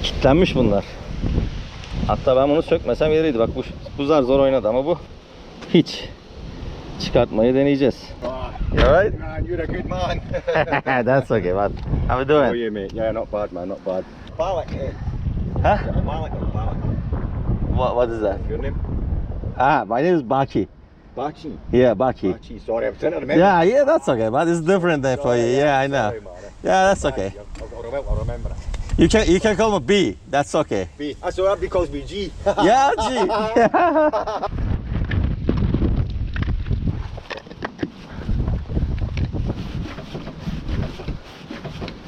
Kilitlenmiş bunlar. Hatta ben bunu sökmesem yeriydi. Bak bu zar zor oynadı ama bu hiç. Çıkartmayı deneyeceğiz. Alright? Man, you're a good man. That's okay, man. How we doing? How are you, mate? Yeah, not bad, man, not bad. Balak, eh? Huh? Balak or Balak? What is that? Your name? My name is Baki. Bachi. Yeah, Baki. Bachi, sorry, I'm trying to remember. Yeah, that's okay, man. It's different than for you. Yeah, I know. Sorry, man. Yeah, that's okay. I'll remember it. You can call me B. That's okay. B. That's alright because we G. Yeah, G.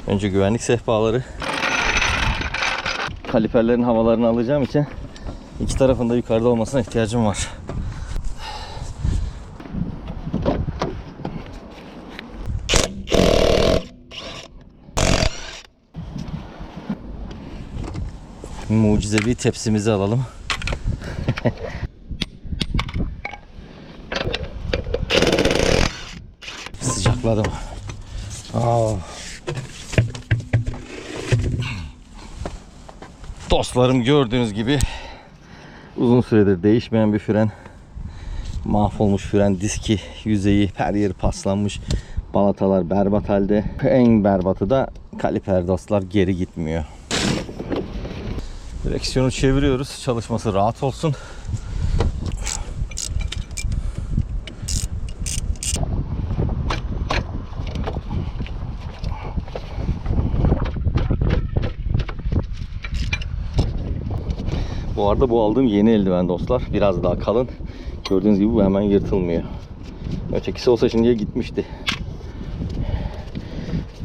Önce güvenlik sehpaları. Kaliperlerin havalarını alacağım için iki tarafında yukarıda olmasına ihtiyacım var. Mucizevi tepsimizi alalım. Sıcakladım. Dostlarım, gördüğünüz gibi uzun süredir değişmeyen bir fren. Mahvolmuş fren diski, yüzeyi, her yeri paslanmış. Balatalar berbat halde. En berbatı da kaliper dostlar, geri gitmiyor. Direksiyonu çeviriyoruz. Çalışması rahat olsun. Bu arada bu aldığım yeni eldiven dostlar. Biraz daha kalın. Gördüğünüz gibi bu hemen yırtılmıyor. Ötekisi olsa şimdiye gitmişti.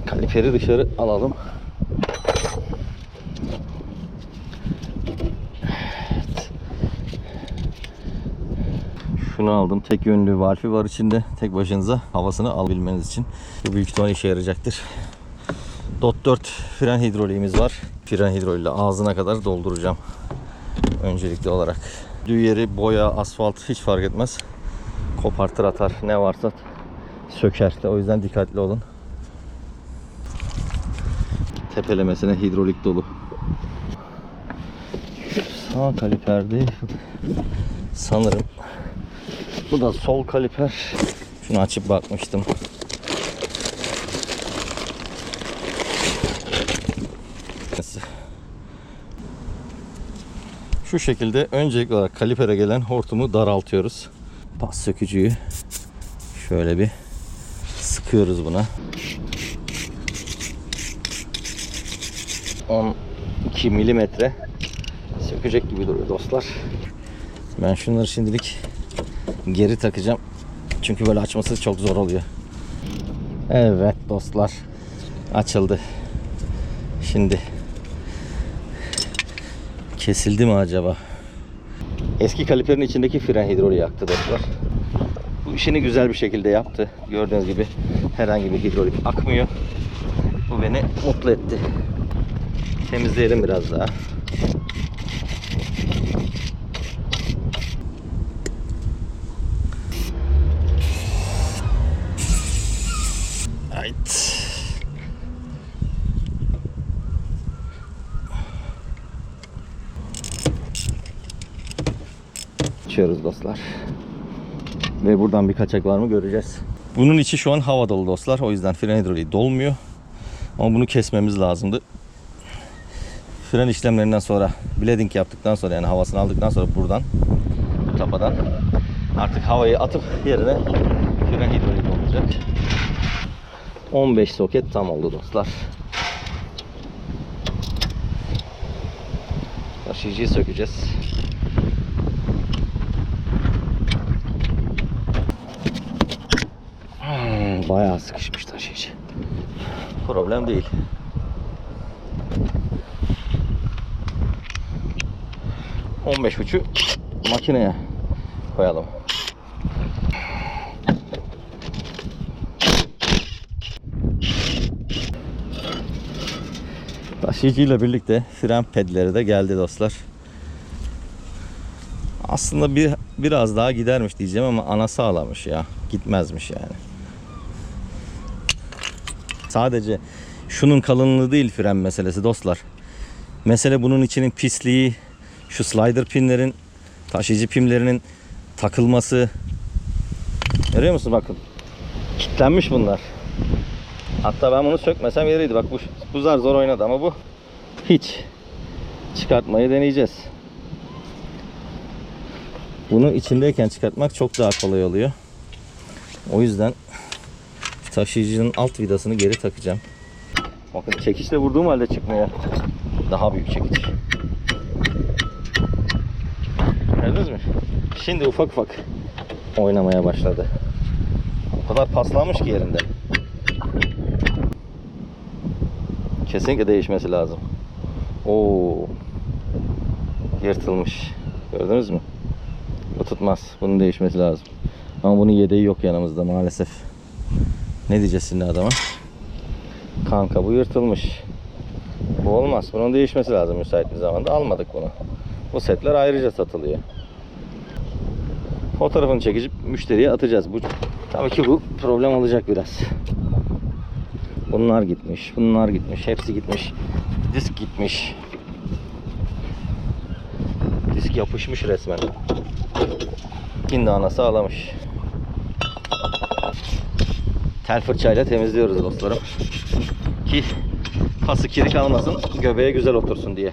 Kaliperi dışarı alalım. Şunu aldım. Tek yönlü valfi var içinde. Tek başınıza havasını alabilmeniz için. Bu büyük ihtimalle işe yarayacaktır. DOT 4 fren hidroliğimiz var. Fren hidroliğiyle ağzına kadar dolduracağım. Öncelikli olarak. Düğü yeri, boya, asfalt hiç fark etmez. Kopartır atar. Ne varsa söker. O yüzden dikkatli olun. Tepelemesine hidrolik dolu. Sağ kaliperde sanırım. Bu da sol kaliper. Şunu açıp bakmıştım. Şu şekilde öncelikli olarak kalipere gelen hortumu daraltıyoruz. Pas sökücüyü şöyle bir sıkıyoruz buna. 12 milimetre sökecek gibi duruyor dostlar. Ben şunları şimdilik geri takacağım. Çünkü böyle açması çok zor oluyor. Evet dostlar. Açıldı. Şimdi kesildi mi acaba? Eski kaliperin içindeki fren hidroliği yaktı dostlar. Bu işini güzel bir şekilde yaptı. Gördüğünüz gibi herhangi bir hidrolik akmıyor. Bu beni mutlu etti. Temizleyelim biraz daha. Evet. Açıyoruz dostlar. Ve buradan bir kaçak var mı göreceğiz. Bunun içi şu an hava dolu dostlar. O yüzden fren hidroliği dolmuyor. Ama bunu kesmemiz lazımdı. Fren işlemlerinden sonra, bleeding yaptıktan sonra, yani havasını aldıktan sonra buradan, bu tapadan artık havayı atıp yerine fren hidroliği olacak. 15 soket tam oldu dostlar. Taşıyıcıyı sökeceğiz. Bayağı sıkışmış taşıyıcı. Problem değil. makineye koyalım. Taşıyıcıyla birlikte fren pedleri de geldi dostlar. Aslında biraz daha gidermiş diyeceğim ama ana sağlamış ya. Gitmezmiş yani. Sadece şunun kalınlığı değil fren meselesi dostlar. Mesele bunun içinin pisliği, şu slider pinlerin, taşıyıcı pimlerinin takılması. Görüyor musun bakın. Kilitlenmiş bunlar. Hatta ben bunu sökmesem yeriydi. Bak bu zar zor oynadı ama bu hiç. Çıkartmayı deneyeceğiz. Bunu içindeyken çıkartmak çok daha kolay oluyor. O yüzden taşıyıcının alt vidasını geri takacağım. Bakın çekiçle vurduğum halde çıkmıyor. Daha büyük çekiç. Gördünüz mü? Şimdi ufak ufak oynamaya başladı. O kadar paslanmış ki yerinde. Kesinlikle değişmesi lazım. Oo, yırtılmış. Gördünüz mü? Bu tutmaz. Bunun değişmesi lazım. Ama bunun yedeği yok yanımızda maalesef. Ne diyeceğiz şimdi adama? Kanka bu yırtılmış. Bu olmaz. Bunun değişmesi lazım müsait bir zamanda. Almadık bunu. Bu setler ayrıca satılıyor. Fotoğrafını çekip müşteriye atacağız. Tabii ki bu problem olacak biraz. Bunlar gitmiş. Bunlar gitmiş. Hepsi gitmiş. Disk gitmiş. Disk yapışmış resmen. Kindanası ağlamış. Tel fırçayla temizliyoruz dostlarım. Ki pası kiri kalmasın, göbeğe güzel otursun diye.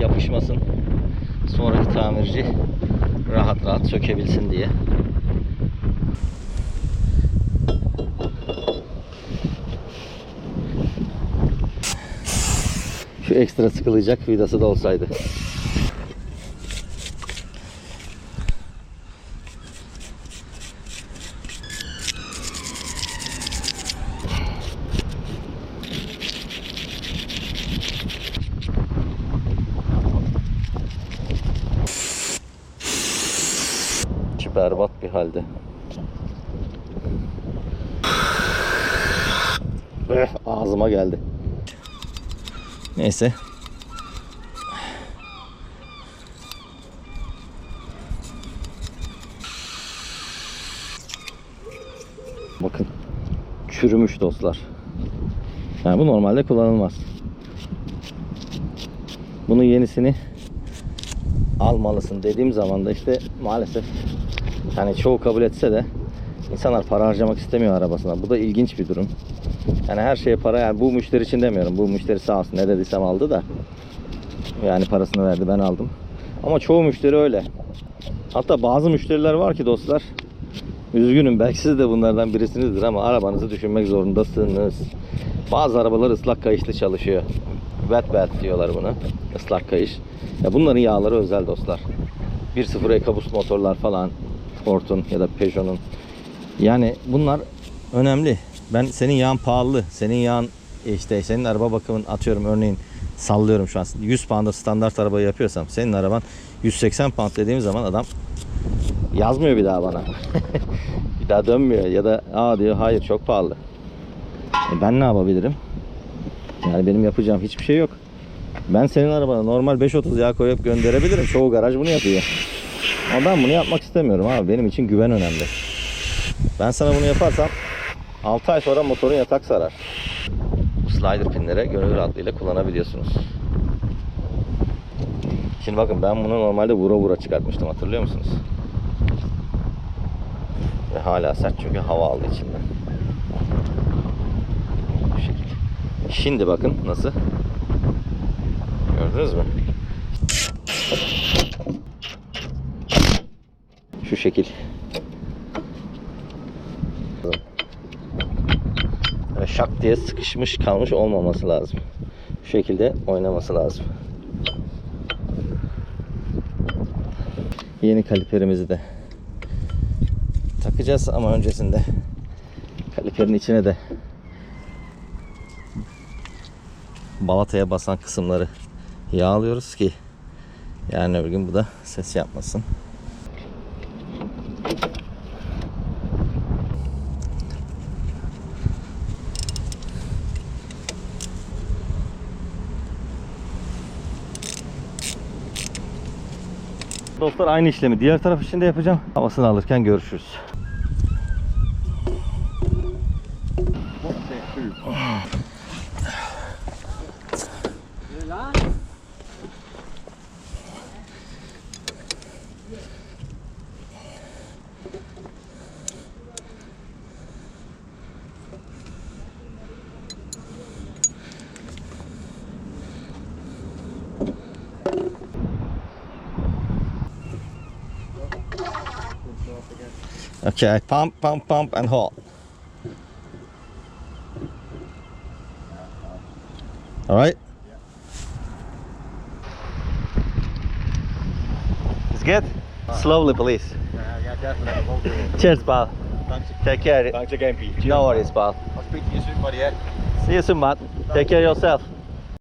Yapışmasın. Sonraki tamirci rahat rahat sökebilsin diye. Şu ekstra sıkılacak vidası da olsaydı. Berbat bir halde. Ağzıma geldi. Neyse. Bakın. Çürümüş dostlar. Yani bu normalde kullanılmaz. Bunun yenisini almalısın dediğim zaman da işte maalesef yani çoğu kabul etse de insanlar para harcamak istemiyor arabasına. Bu da ilginç bir durum. Yani her şeye para, yani bu müşteri için demiyorum. Bu müşteri sağ olsun, ne dediysem aldı da. Yani parasını verdi, ben aldım. Ama çoğu müşteri öyle. Hatta bazı müşteriler var ki dostlar, üzgünüm belki siz de bunlardan birisinizdir ama arabanızı düşünmek zorundasınız. Bazı arabalar ıslak kayışlı çalışıyor. Wet belt diyorlar buna. Islak kayış. Ya bunların yağları özel dostlar. 1.0 EcoBoost motorlar falan, Ford'un ya da Peugeot'un. Yani bunlar önemli. Ben senin yağın pahalı. Senin yağın işte senin araba bakımın, atıyorum örneğin sallıyorum şu an 100 pound'a standart arabayı yapıyorsam senin araban 180 pound dediğim zaman adam yazmıyor bir daha bana. Bir daha dönmüyor ya da diyor hayır çok pahalı. Ben ne yapabilirim? Yani benim yapacağım hiçbir şey yok. Ben senin arabana normal 530 yağ koyup gönderebilirim. Çoğu garaj bunu yapıyor. Ama ben bunu yapmak istemiyorum abi. Benim için güven önemli. Ben sana bunu yaparsam 6 ay sonra motorun yatak sarar. Bu slider pinlere gönül rahatlığıyla kullanabiliyorsunuz. Şimdi bakın ben bunu normalde vura vura çıkartmıştım, hatırlıyor musunuz? Ve hala sert çünkü hava aldı içinden. Bu şekilde. Şimdi bakın nasıl. Gördünüz mü? Şu şekil. Böyle şak diye sıkışmış kalmış olmaması lazım. Şu şekilde oynaması lazım. Yeni kaliperimizi de takacağız ama öncesinde kaliperin içine de balataya basan kısımları yağlıyoruz ki Yani öbür gün bu da ses yapmasın. Dostlar aynı işlemi diğer taraf için de yapacağım. Havasını alırken görüşürüz. Okay, pump, pump, pump and hold. All right. It's good. Slowly, please. Yeah, definitely. We'll do it. Cheers, pal. Thanks. Take care. Thanks again, Pete. No worries, pal. I'll speak to you soon, buddy. Yeah. See you soon, Matt. Take care of yourself.